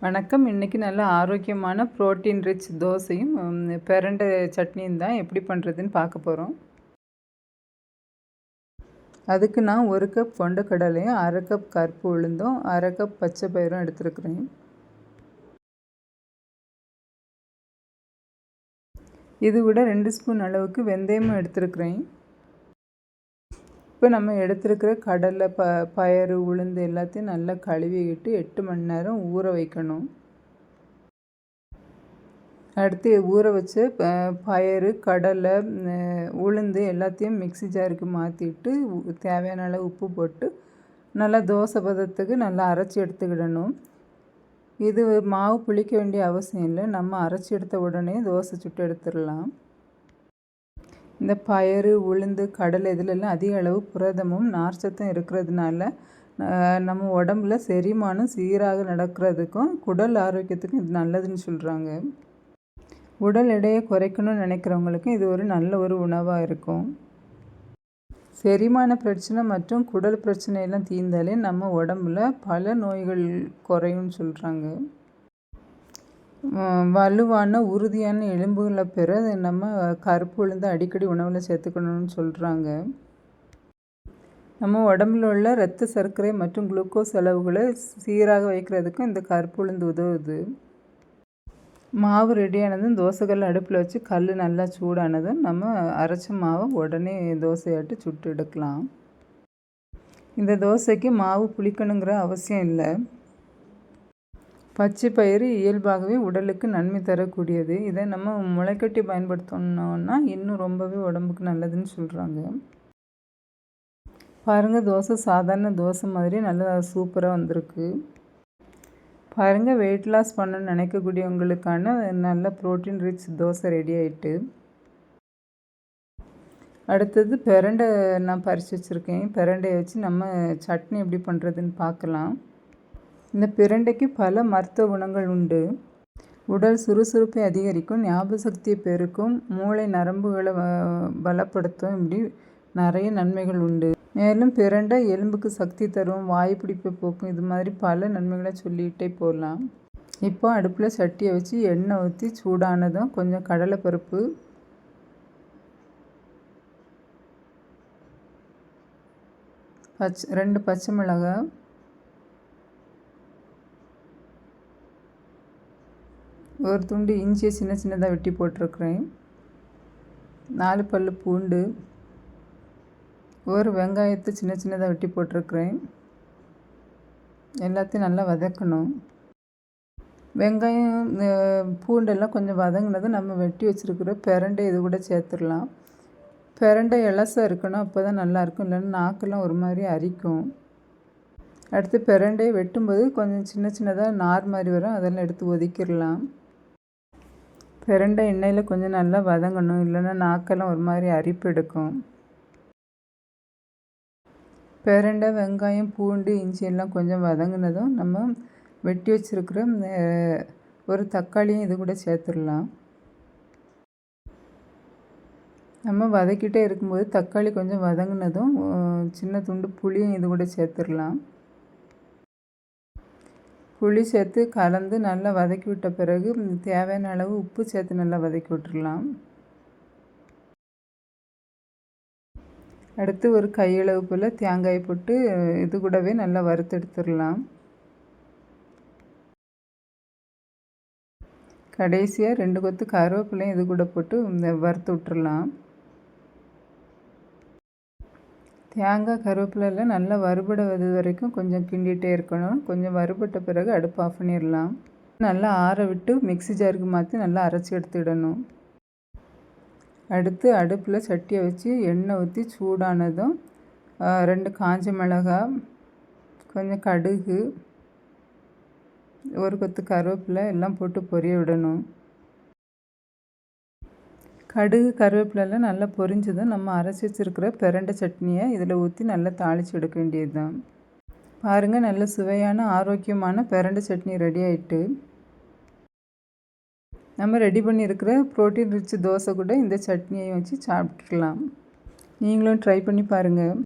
வணக்கம். இன்றைக்கி நல்ல ஆரோக்கியமான ப்ரோட்டீன் ரிச் தோசையும் பிரண்டை சட்னியும் தான் எப்படி பண்ணுறதுன்னு பார்க்க போகிறோம். அதுக்கு நான் 1 கப் கொண்டக்கடலையும் 1/2 கப் கருப்பு உளுந்தும் 1/2 கப் பச்சை பயிரும் எடுத்துருக்குறேன். இது கூட 2 ஸ்பூன் அளவுக்கு வெந்தயமும் எடுத்துருக்குறேன். இப்போ நம்ம எடுத்துருக்கிற கடலை பயறு உளுந்து எல்லாத்தையும் நல்லா கழுவிக்கிட்டு 8 மணி நேரம் ஊற வைக்கணும். அடுத்து ஊற வச்ச பயறு கடலை உளுந்து எல்லாத்தையும் மிக்ஸி ஜாருக்கு மாற்றிட்டு தேவையான அளவு உப்பு போட்டு நல்லா தோசை பதத்துக்கு நல்லா அரைச்சி எடுத்துக்கிடணும். இது மாவு புளிக்க வேண்டிய அவசியம் இல்லை. நம்ம அரைச்சி எடுத்த உடனே தோசை சுட்டு எடுத்துடலாம். இந்த பயறு உளுந்து கடலை இதிலெல்லாம் அதிக அளவு புரதமும் நார்ச்சத்தும் இருக்கிறதுனால நம்ம உடம்புல செரிமானம் சீராக நடக்கிறதுக்கும் குடல் ஆரோக்கியத்துக்கும் இது நல்லதுன்னு சொல்கிறாங்க. உடல் எடையை குறைக்கணும்னு நினைக்கிறவங்களுக்கும் இது ஒரு நல்ல ஒரு உணவாக இருக்கும். செரிமான பிரச்சனை மற்றும் குடல் பிரச்சனையெல்லாம் தீர்ந்தாலே நம்ம உடம்புல பல நோய்கள் குறையும்னு சொல்கிறாங்க. வலுவான உறுதியான எலும்புகளை பெற நம்ம கருப்பு உளுந்து அடிக்கடி உணவில் சேர்த்துக்கணும்னு சொல்கிறாங்க. நம்ம உடம்புல உள்ள இரத்த சர்க்கரை மற்றும் குளுக்கோஸ் அளவுகளை சீராக வைக்கிறதுக்கும் இந்த கருப்பு உளுந்து உதவுது. மாவு ரெடியானதும் தோசைக்கல் அடுப்பில் வச்சு கல் நல்லா சூடானதும் நம்ம அரைச்ச மாவை உடனே தோசையாட்டு சுட்டு எடுக்கலாம். இந்த தோசைக்கு மாவு புளிக்கணுங்கிற அவசியம் இல்லை. பச்சை பயிறு இயல்பாகவே உடலுக்கு நன்மை தரக்கூடியது. இதை நம்ம முளைக்கட்டி பயன்படுத்தணுன்னா இன்னும் ரொம்பவே உடம்புக்கு நல்லதுன்னு சொல்கிறாங்க. பாருங்கள், தோசை சாதாரண தோசை மாதிரி நல்லா சூப்பராக வந்திருக்கு. பாருங்கள், வெயிட் லாஸ் பண்ணணும்னு நினைக்கக்கூடியவங்களுக்கான நல்ல ப்ரோட்டீன் ரிச் தோசை ரெடி ஆகிட்டு. அடுத்தது பிரண்டை நான் பறித்து வச்சுருக்கேன். பிரண்டையை வச்சு நம்ம சட்னி எப்படி பண்ணுறதுன்னு பார்க்கலாம். இந்த பிரண்டைக்கு பல மருத்துவ குணங்கள் உண்டு. உடல் சுறுசுறுப்பை அதிகரிக்கும், ஞாபக சக்தியை பெருக்கும், மூளை நரம்புகளை பலப்படுத்தும், இப்படி நிறைய நன்மைகள் உண்டு. மேலும் பிரண்டை எலும்புக்கு சக்தி தரும், வாய் பிடிப்பை போக்கும், இது மாதிரி பல நன்மைகளை சொல்லிகிட்டே போகலாம். இப்போ அடுப்பில் சட்டியை வச்சு எண்ணெய் ஊற்றி சூடானதும் கொஞ்சம் கடலைப்பருப்பு, ரெண்டு பச்சை மிளகாய், ஒரு துண்டு இஞ்சியை சின்ன சின்னதாக வெட்டி போட்டிருக்கிறேன், 4 பல் பூண்டு, ஒரு வெங்காயத்தை சின்ன சின்னதாக வெட்டி போட்டிருக்கிறேன். எல்லாத்தையும் நல்லா வதக்கணும். வெங்காயம் பூண்டெல்லாம் கொஞ்சம் வதங்கினதும் நம்ம வெட்டி வச்சுருக்கிற பிரண்டை இது கூட சேர்த்துடலாம். பிரண்டை இலசாக இருக்கணும், அப்போ தான் நல்லாயிருக்கும், இல்லைன்னா நாக்கெல்லாம் ஒரு மாதிரி அரிக்கும். அடுத்து பிரண்டையை வெட்டும்போது கொஞ்சம் சின்ன சின்னதாக நார் மாதிரி வரும், அதெல்லாம் எடுத்து ஒதுக்கிடலாம். பிரண்டை எண்ணெயில் கொஞ்சம் நல்லா வதங்கணும், இல்லைன்னா நாக்கெல்லாம் ஒரு மாதிரி அரிப்பு எடுக்கும். பிரண்டை வெங்காயம் பூண்டு இஞ்சி எல்லாம் கொஞ்சம் வதங்கினதும் நம்ம வெட்டி வச்சுருக்கிற ஒரு தக்காளியும் இது கூட சேர்த்துடலாம். நம்ம வதக்கிட்டே இருக்கும்போது தக்காளி கொஞ்சம் வதங்கினதும் சின்ன துண்டு புளியும் இது கூட சேர்த்துடலாம். புளி சேர்த்து கலந்து நல்லா வதக்கி விட்ட பிறகு தேவையான அளவு உப்பு சேர்த்து நல்லா வதக்கி விட்டுடலாம். அடுத்து ஒரு கையளவு போல் தேங்காய் போட்டு இது கூடவே நல்லா வறுத்து எடுத்துடலாம். கடைசியாக 2 கொத்து கருவேப்பிலையும் இது கூட போட்டு வறுத்து விட்டுறலாம். தேங்காய் கருவேப்பிலையில் நல்லா வறுபடுவது வரைக்கும் கொஞ்சம் கிண்டிகிட்டே இருக்கணும். கொஞ்சம் வறுபட்ட பிறகு அடுப்பு ஆஃப் பண்ணிடலாம். நல்லா ஆற விட்டு மிக்ஸி ஜாருக்கு மாற்றி நல்லா அரைச்சி எடுத்துக்கிடணும். அடுத்து அடுப்பில் சட்டியை வச்சு எண்ணெய் ஊற்றி சூடானதும் 2 காஞ்ச மிளகாய், கொஞ்சம் கடுகு, ஒரு கொத்து கருவேப்பிலை எல்லாம் போட்டு பொரிய விடணும். கடுகு கருவேப்பிலெல்லாம் நல்லா பொரிஞ்சதும் நம்ம அரைச்சி வச்சுருக்கிற பிரண்டை சட்னியை இதில் ஊற்றி நல்லா தாளித்து எடுக்க வேண்டியது தான். பாருங்கள், நல்ல சுவையான ஆரோக்கியமான பிரண்டை சட்னி ரெடி ஆகிட்டு. நம்ம ரெடி பண்ணியிருக்கிற ப்ரோட்டீன் ரிச் தோசை கூட இந்த சட்னியை வச்சு சாப்பிட்டுக்கலாம். நீங்களும் ட்ரை பண்ணி பாருங்கள்.